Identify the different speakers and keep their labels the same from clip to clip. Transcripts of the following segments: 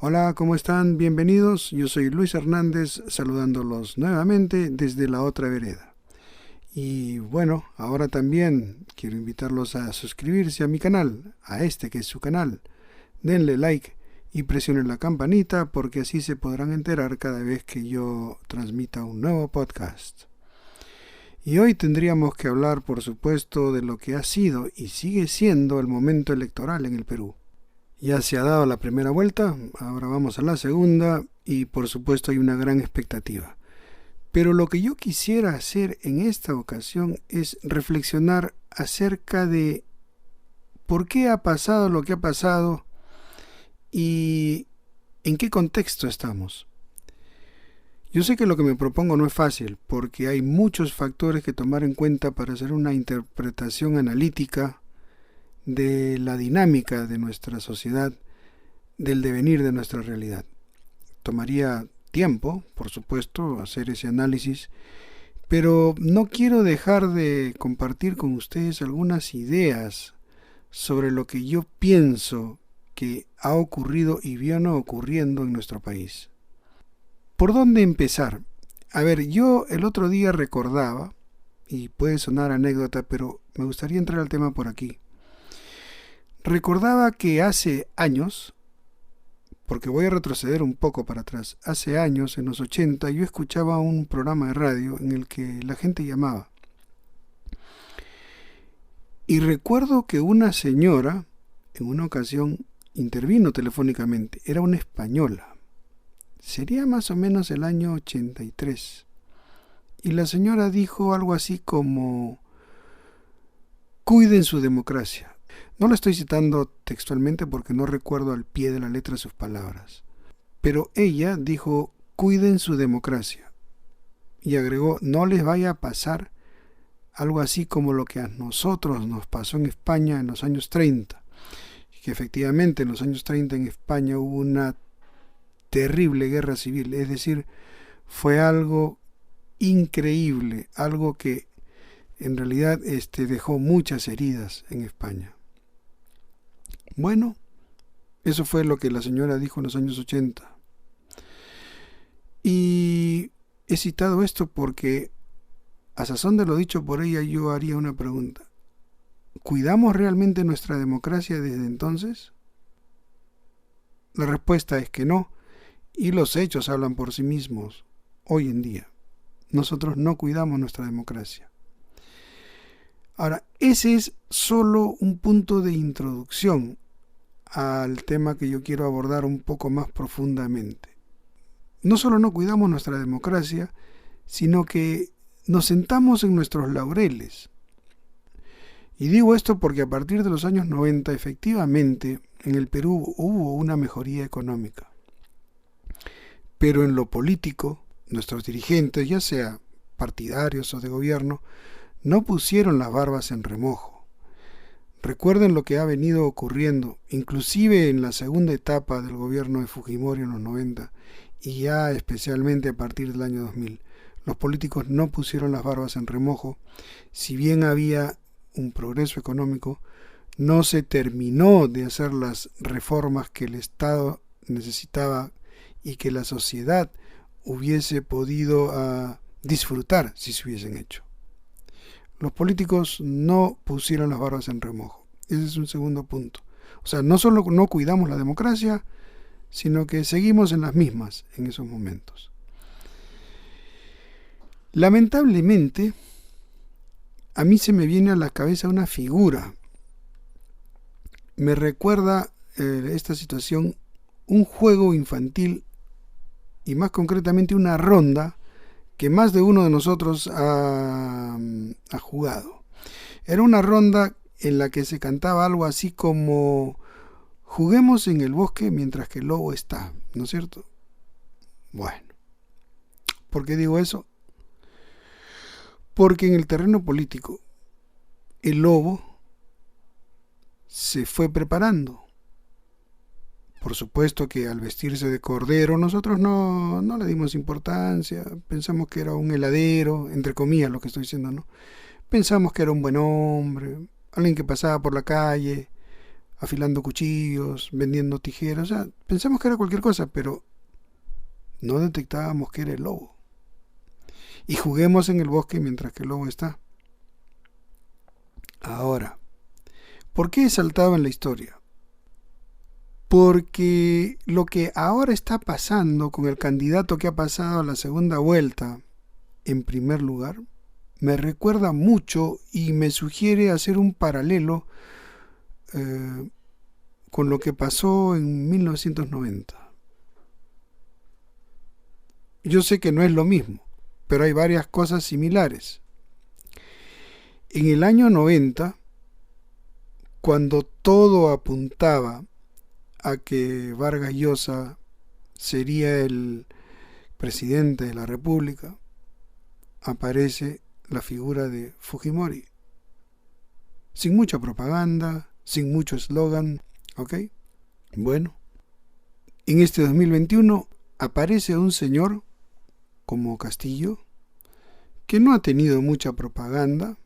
Speaker 1: Hola, ¿cómo están? Bienvenidos. Yo soy Luis Hernández, saludándolos nuevamente desde la otra vereda. Y bueno, ahora también quiero invitarlos a suscribirse a mi canal, a este que es su canal. Denle like y presionen la campanita porque así se podrán enterar cada vez que yo transmita un nuevo podcast. Y hoy tendríamos que hablar, por supuesto, de lo que ha sido y sigue siendo el momento electoral en el Perú. Ya se ha dado la primera vuelta, ahora vamos a la segunda y por supuesto hay una gran expectativa. Pero lo que yo quisiera hacer en esta ocasión es reflexionar acerca de por qué ha pasado lo que ha pasado y en qué contexto estamos. Yo sé que lo que me propongo no es fácil porque hay muchos factores que tomar en cuenta para hacer una interpretación analítica de la dinámica de nuestra sociedad, del devenir de nuestra realidad. Tomaría tiempo, por supuesto, hacer ese análisis, pero no quiero dejar de compartir con ustedes algunas ideas sobre lo que yo pienso que ha ocurrido y viene ocurriendo en nuestro país. ¿Por dónde empezar? A ver, yo el otro día recordaba, y puede sonar anécdota, pero me gustaría entrar al tema por aquí. Recordaba que hace años, porque voy a retroceder un poco para atrás, hace años, en los 80, yo escuchaba un programa de radio en el que la gente llamaba. Y recuerdo que una señora, en una ocasión, intervino telefónicamente. Era una española. Sería más o menos el año 83. Y la señora dijo algo así como: cuiden su democracia. No la estoy citando textualmente porque no recuerdo al pie de la letra sus palabras. Pero ella dijo: cuiden su democracia. Y agregó: no les vaya a pasar algo así como lo que a nosotros nos pasó en España en los años 30. Que efectivamente en los años 30 en España hubo una terrible guerra civil. Es decir, fue algo increíble, algo que en realidad dejó muchas heridas en España. Bueno, eso fue lo que la señora dijo en los años 80. Y he citado esto porque, a sazón de lo dicho por ella, yo haría una pregunta. ¿Cuidamos realmente nuestra democracia desde entonces? La respuesta es que no, y los hechos hablan por sí mismos hoy en día. Nosotros no cuidamos nuestra democracia. Ahora, ese es solo un punto de introducción al tema que yo quiero abordar un poco más profundamente. No solo no cuidamos nuestra democracia, sino que nos sentamos en nuestros laureles. Y digo esto porque a partir de los años 90, efectivamente, en el Perú hubo una mejoría económica. Pero en lo político, nuestros dirigentes, ya sea partidarios o de gobierno, no pusieron las barbas en remojo. Recuerden lo que ha venido ocurriendo, inclusive en la segunda etapa del gobierno de Fujimori en los 90 y ya especialmente a partir del año 2000. Los políticos no pusieron las barbas en remojo. Si bien había un progreso económico, no se terminó de hacer las reformas que el Estado necesitaba y que la sociedad hubiese podido disfrutar si se hubiesen hecho. Los políticos no pusieron las barbas en remojo. Ese es un segundo punto. O sea, no solo no cuidamos la democracia, sino que seguimos en las mismas en esos momentos. Lamentablemente, a mí se me viene a la cabeza una figura. Me recuerda esta situación un juego infantil y más concretamente una ronda que más de uno de nosotros ha jugado. Era una ronda en la que se cantaba algo así como: juguemos en el bosque mientras que el lobo está, ¿no es cierto? Bueno, ¿por qué digo eso? Porque en el terreno político el lobo se fue preparando. Por supuesto que al vestirse de cordero nosotros no le dimos importancia, pensamos que era un heladero, entre comillas lo que estoy diciendo, ¿no? Pensamos que era un buen hombre, alguien que pasaba por la calle, afilando cuchillos, vendiendo tijeras. O sea, pensamos que era cualquier cosa, pero no detectábamos que era el lobo. Y juguemos en el bosque mientras que el lobo está. Ahora, ¿por qué he saltado en la historia? Porque lo que ahora está pasando con el candidato que ha pasado a la segunda vuelta en primer lugar, me recuerda mucho y me sugiere hacer un paralelo con lo que pasó en 1990. Yo sé que no es lo mismo, pero hay varias cosas similares. En el año 90, cuando todo apuntaba a que Vargas Llosa sería el presidente de la República, aparece la figura de Fujimori. Sin mucha propaganda, sin mucho eslogan, ¿ok? Bueno, en este 2021 aparece un señor como Castillo, que no ha tenido mucha propaganda,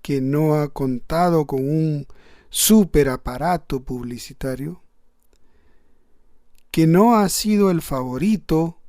Speaker 1: que no ha contado con un super aparato publicitario, que no ha sido el favorito,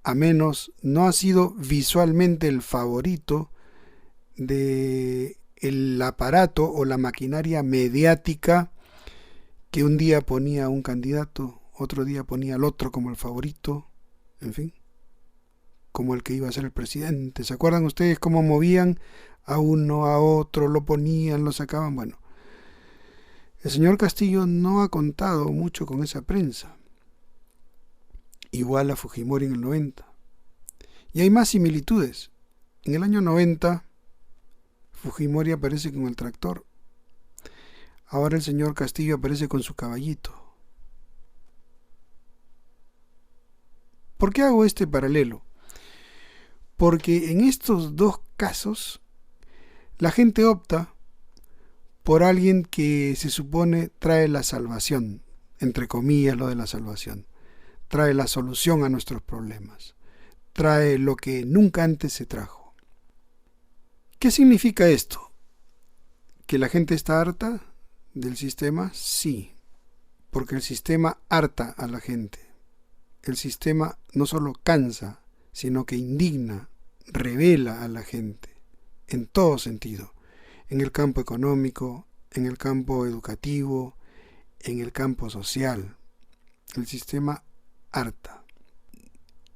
Speaker 1: a menos no ha sido visualmente el favorito de el aparato o la maquinaria mediática que un día ponía a un candidato, otro día ponía al otro como el favorito, en fin, como el que iba a ser el presidente. ¿Se acuerdan ustedes cómo movían a uno, a otro, lo ponían, lo sacaban? Bueno, el señor Castillo no ha contado mucho con esa prensa. Igual a Fujimori en el 90. Y hay más similitudes. En el año 90, Fujimori aparece con el tractor. Ahora el señor Castillo aparece con su caballito. ¿Por qué hago este paralelo? Porque en estos dos casos, la gente opta por alguien que se supone trae la salvación, entre comillas lo de la salvación. Trae la solución a nuestros problemas. Trae lo que nunca antes se trajo. ¿Qué significa esto? ¿Que la gente está harta del sistema? Sí, porque el sistema harta a la gente. El sistema no solo cansa, sino que indigna, revela a la gente, en todo sentido, en el campo económico, en el campo educativo, en el campo social. El sistema harta.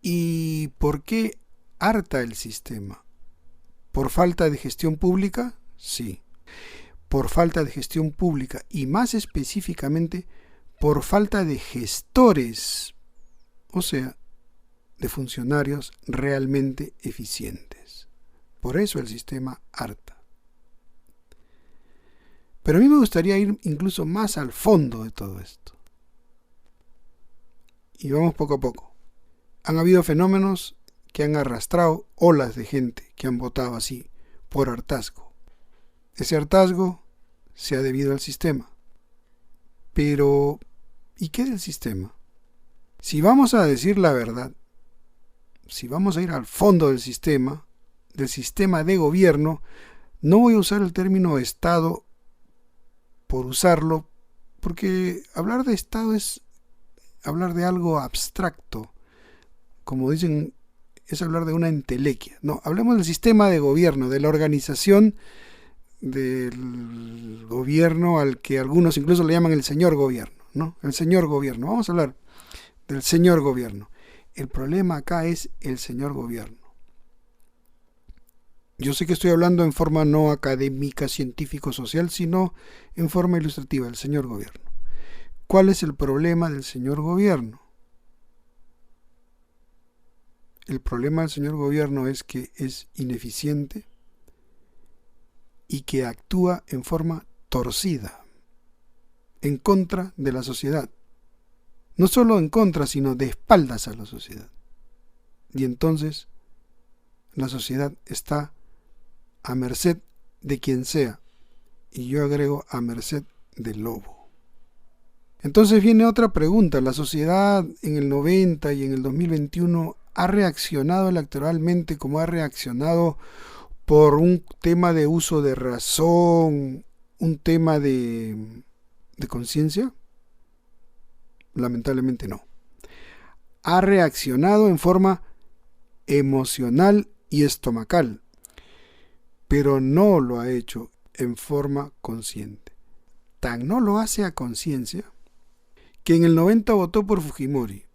Speaker 1: ¿Y por qué harta el sistema? ¿Por falta de gestión pública? Sí. Por falta de gestión pública y más específicamente por falta de gestores, o sea, de funcionarios realmente eficientes. Por eso el sistema harta. Pero a mí me gustaría ir incluso más al fondo de todo esto. Y vamos poco a poco. Han habido fenómenos que han arrastrado olas de gente que han votado así, por hartazgo. Ese hartazgo se ha debido al sistema. Pero, ¿y qué del sistema? Si vamos a decir la verdad, si vamos a ir al fondo del sistema de gobierno, no voy a usar el término Estado por usarlo, porque hablar de Estado es hablar de algo abstracto, como dicen, es hablar de una entelequia. No, hablemos del sistema de gobierno, de la organización del gobierno al que algunos incluso le llaman el señor gobierno, ¿no? El señor gobierno. Vamos a hablar del señor gobierno. El problema acá es el señor gobierno. Yo sé que estoy hablando en forma no académica, científico-social, sino en forma ilustrativa, el señor gobierno. ¿Cuál es el problema del señor gobierno? El problema del señor gobierno es que es ineficiente y que actúa en forma torcida, en contra de la sociedad. No solo en contra, sino de espaldas a la sociedad. Y entonces la sociedad está a merced de quien sea, y yo agrego a merced del lobo. Entonces viene otra pregunta. ¿La sociedad en el 90 y en el 2021 ha reaccionado electoralmente como ha reaccionado por un tema de uso de razón un tema de conciencia? Lamentablemente no. Ha reaccionado en forma emocional y estomacal, pero no lo ha hecho en forma consciente. Tan no lo hace a conciencia que en el 90 votó por Fujimori.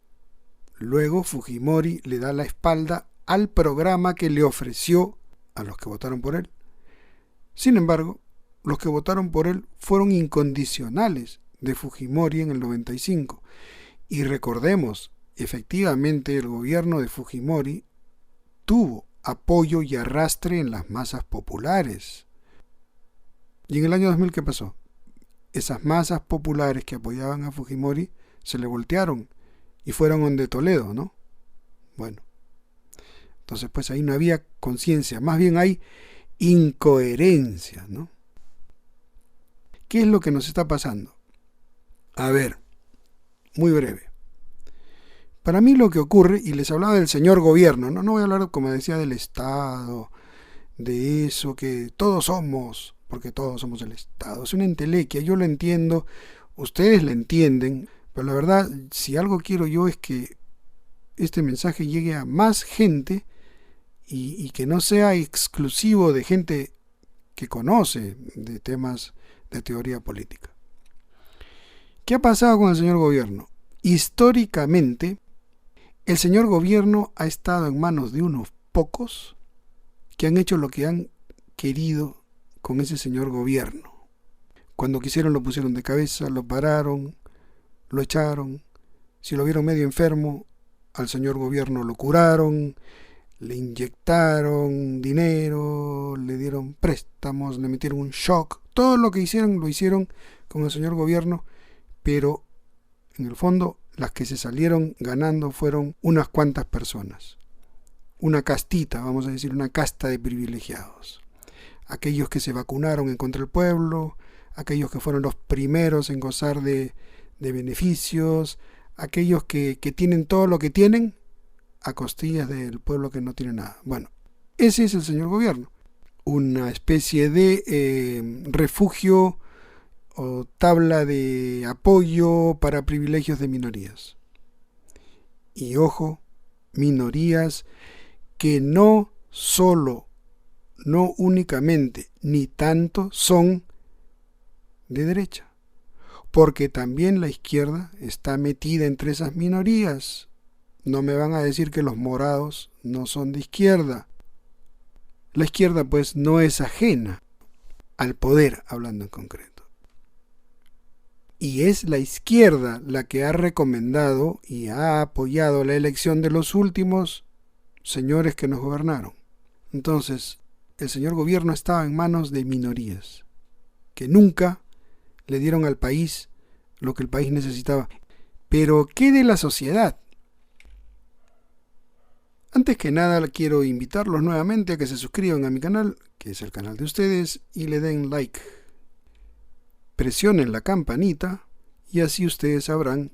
Speaker 1: Luego Fujimori le da la espalda al programa que le ofreció a los que votaron por él. Sin embargo, los que votaron por él fueron incondicionales de Fujimori en el 95. Y recordemos, efectivamente el gobierno de Fujimori tuvo apoyo y arrastre en las masas populares. ¿Y en el año 2000 qué pasó? Esas masas populares que apoyaban a Fujimori se le voltearon y fueron donde Toledo, ¿no? Bueno, entonces pues ahí no había conciencia, más bien hay incoherencia, ¿no? ¿Qué es lo que nos está pasando? A ver, muy breve. Para mí lo que ocurre, y les hablaba del señor gobierno, no voy a hablar, como decía, del Estado, de eso que todos somos, porque todos somos el Estado. Es una entelequia, yo lo entiendo, ustedes lo entienden, pero la verdad, si algo quiero yo es que este mensaje llegue a más gente y que no sea exclusivo de gente que conoce de temas de teoría política. ¿Qué ha pasado con el señor gobierno? Históricamente, el señor gobierno ha estado en manos de unos pocos que han hecho lo que han querido con ese señor gobierno. Cuando quisieron lo pusieron de cabeza, lo pararon, lo echaron. Si lo vieron medio enfermo, al señor gobierno lo curaron, le inyectaron dinero, le dieron préstamos, le metieron un shock. Todo lo que hicieron, lo hicieron con el señor gobierno, pero en el fondo las que se salieron ganando fueron unas cuantas personas. Una castita, vamos a decir, una casta de privilegiados. Aquellos que se vacunaron en contra del pueblo, aquellos que fueron los primeros en gozar de beneficios, aquellos que tienen todo lo que tienen a costillas del pueblo que no tiene nada. Bueno, ese es el señor gobierno. Una especie de refugio o tabla de apoyo para privilegios de minorías. Y ojo, minorías que no solo, no únicamente, ni tanto son de derecha, porque también la izquierda está metida entre esas minorías. No me van a decir que los morados no son de izquierda. La izquierda pues no es ajena al poder, hablando en concreto. Y es la izquierda la que ha recomendado y ha apoyado la elección de los últimos señores que nos gobernaron. Entonces, el señor gobierno estaba en manos de minorías que nunca le dieron al país lo que el país necesitaba. Pero ¿qué de la sociedad? Antes que nada quiero invitarlos nuevamente a que se suscriban a mi canal, que es el canal de ustedes, y le den like. Presionen la campanita y así ustedes sabrán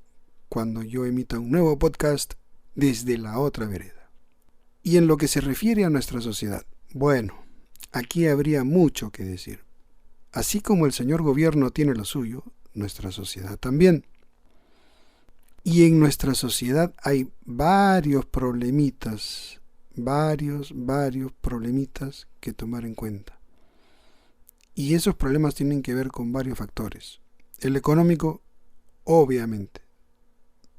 Speaker 1: cuando yo emita un nuevo podcast desde la otra vereda. Y en lo que se refiere a nuestra sociedad, bueno, aquí habría mucho que decir. Así como el señor gobierno tiene lo suyo, nuestra sociedad también. Y en nuestra sociedad hay varios problemitas que tomar en cuenta. Y esos problemas tienen que ver con varios factores. El económico, obviamente.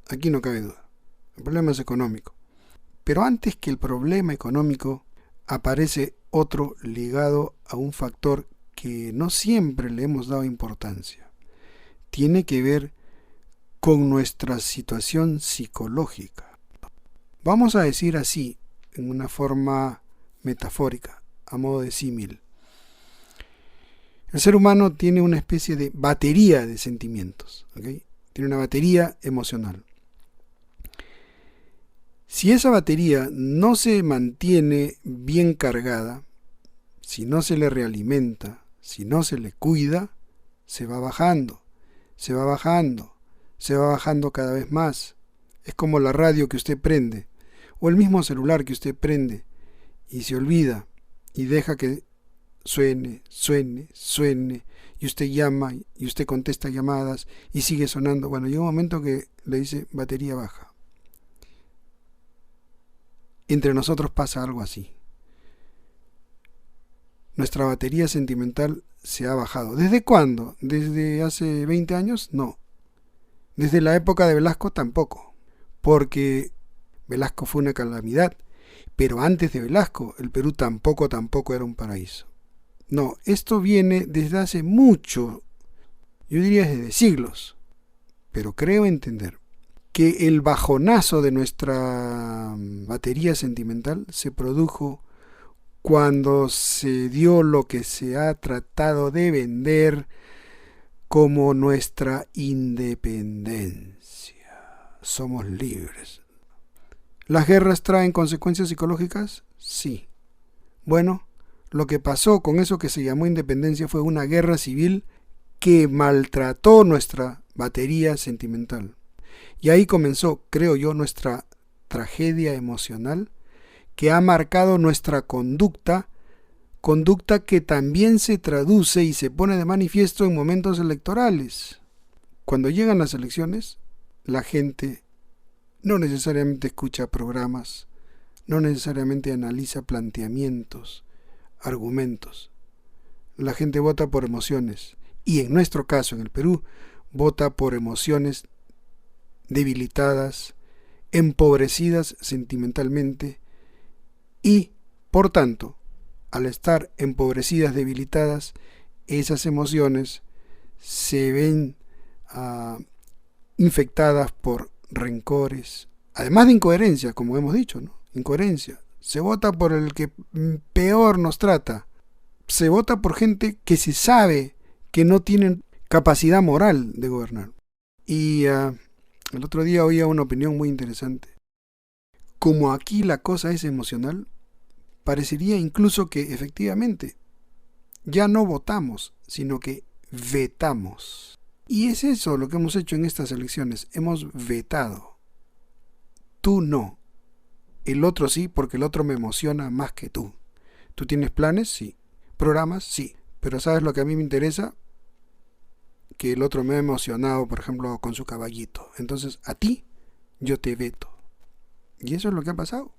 Speaker 1: Aquí no cabe duda. El problema es económico. Pero antes que el problema económico, aparece otro ligado a un factor que no siempre le hemos dado importancia. Tiene que ver con nuestra situación psicológica. Vamos a decir así, en una forma metafórica, a modo de símil. El ser humano tiene una especie de batería de sentimientos, ¿okay? Tiene una batería emocional. Si esa batería no se mantiene bien cargada, si no se le realimenta, si no se le cuida, se va bajando cada vez más. Es como la radio que usted prende, o el mismo celular que usted prende, y se olvida, y deja que suene, y usted llama y usted contesta llamadas y sigue sonando. Bueno, llega un momento que le dice batería baja. Entre nosotros pasa algo así. Nuestra batería sentimental se ha bajado. ¿Desde cuándo? ¿Desde hace 20 años? No. Desde la época de Velasco tampoco. Porque Velasco fue una calamidad. Pero antes de Velasco, el Perú tampoco era un paraíso. No, esto viene desde hace mucho, yo diría desde siglos. Pero creo entender que el bajonazo de nuestra batería sentimental se produjo cuando se dio lo que se ha tratado de vender como nuestra independencia. Somos libres. ¿Las guerras traen consecuencias psicológicas? Sí. Bueno, lo que pasó con eso que se llamó independencia fue una guerra civil que maltrató nuestra batería sentimental. Y ahí comenzó, creo yo, nuestra tragedia emocional que ha marcado nuestra conducta que también se traduce y se pone de manifiesto en momentos electorales. Cuando llegan las elecciones, la gente no necesariamente escucha programas, no necesariamente analiza planteamientos, argumentos. La gente vota por emociones y en nuestro caso, en el Perú, vota por emociones debilitadas, empobrecidas sentimentalmente y, por tanto, al estar empobrecidas, debilitadas, esas emociones se ven infectadas por rencores, además de incoherencia, como hemos dicho, ¿no? Incoherencia. Se vota por el que peor nos trata. Se vota por gente que se sabe que no tienen capacidad moral de gobernar. Y el otro día oía una opinión muy interesante. Como aquí la cosa es emocional, parecería incluso que efectivamente ya no votamos, sino que vetamos. Y es eso lo que hemos hecho en estas elecciones. Hemos vetado. Tú no. El otro sí, porque el otro me emociona más que tú. ¿Tú tienes planes? Sí. ¿Programas? Sí. Pero ¿sabes lo que a mí me interesa? Que el otro me ha emocionado, por ejemplo, con su caballito. Entonces, a ti, yo te veto. Y eso es lo que ha pasado.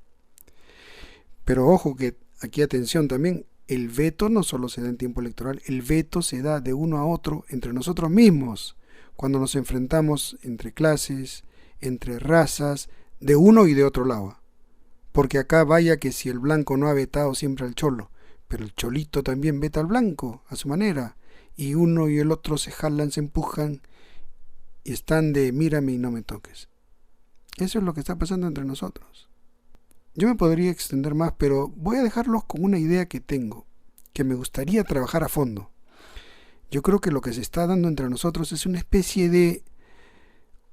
Speaker 1: Pero ojo que aquí atención también, el veto no solo se da en tiempo electoral, el veto se da de uno a otro entre nosotros mismos, cuando nos enfrentamos entre clases, entre razas, de uno y de otro lado. Porque acá vaya que si el blanco no ha vetado siempre al cholo, pero el cholito también veta al blanco, a su manera, y uno y el otro se jalan, se empujan, y están de mírame y no me toques. Eso es lo que está pasando entre nosotros. Yo me podría extender más, pero voy a dejarlos con una idea que tengo, que me gustaría trabajar a fondo. Yo creo que lo que se está dando entre nosotros es una especie de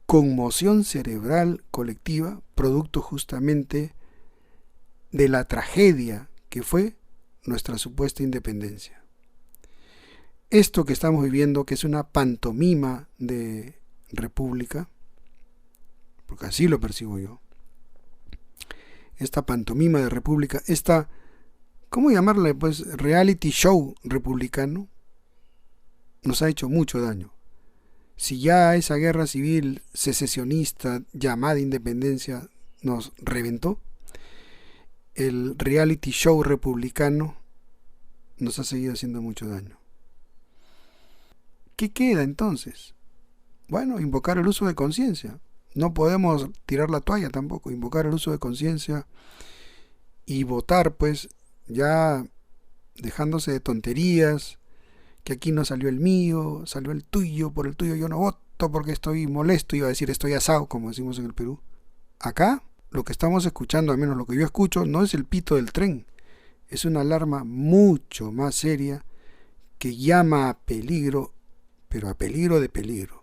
Speaker 1: conmoción cerebral colectiva, producto justamente de la tragedia que fue nuestra supuesta independencia. Esto que estamos viviendo, que es una pantomima de república, porque así lo percibo yo, esta pantomima de república, esta, ¿cómo llamarle? Pues reality show republicano, nos ha hecho mucho daño. Si ya esa guerra civil secesionista llamada independencia nos reventó, el reality show republicano nos ha seguido haciendo mucho daño. ¿Qué queda entonces? Bueno, invocar el uso de conciencia. No podemos tirar la toalla tampoco, invocar el uso de conciencia y votar, pues, ya dejándose de tonterías, que aquí no salió el mío, salió el tuyo, por el tuyo yo no voto porque estoy molesto, iba a decir estoy asado, como decimos en el Perú. Acá, lo que estamos escuchando, al menos lo que yo escucho, no es el pito del tren, es una alarma mucho más seria que llama a peligro, pero a peligro de peligro.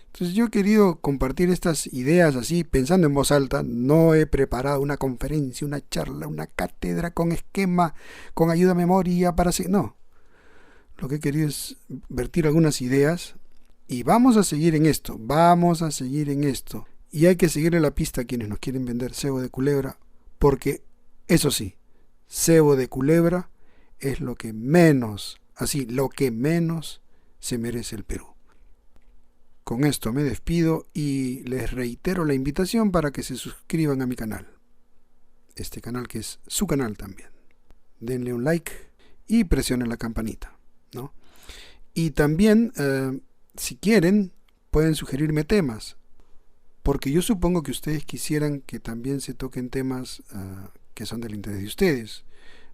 Speaker 1: Entonces yo he querido compartir estas ideas así, pensando en voz alta. No he preparado una conferencia, una charla, una cátedra con esquema, con ayuda a memoria para seguir. No. Lo que he querido es vertir algunas ideas y vamos a seguir en esto, Y hay que seguirle la pista a quienes nos quieren vender cebo de culebra, porque, eso sí, cebo de culebra es lo que menos Así, lo que menos se merece el Perú. Con esto me despido y les reitero la invitación para que se suscriban a mi canal. Este canal que es su canal también. Denle un like y presionen la campanita, ¿no? Y también, si quieren, pueden sugerirme temas, porque yo supongo que ustedes quisieran que también se toquen temas que son del interés de ustedes.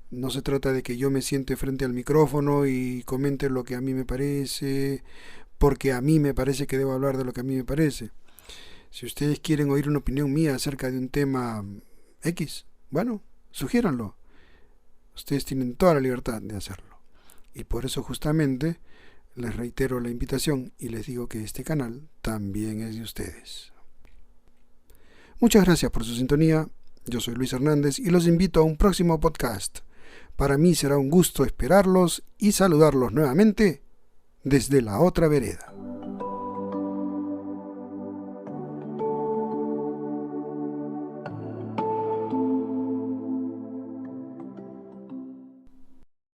Speaker 1: No se trata de que yo me siente frente al micrófono y comente lo que a mí me parece, porque a mí me parece que debo hablar de lo que a mí me parece. Si ustedes quieren oír una opinión mía acerca de un tema X, bueno, sugiéranlo. Ustedes tienen toda la libertad de hacerlo. Y por eso justamente les reitero la invitación y les digo que este canal también es de ustedes. Muchas gracias por su sintonía. Yo soy Luis Hernández y los invito a un próximo podcast. Para mí será un gusto esperarlos y saludarlos nuevamente desde la otra vereda.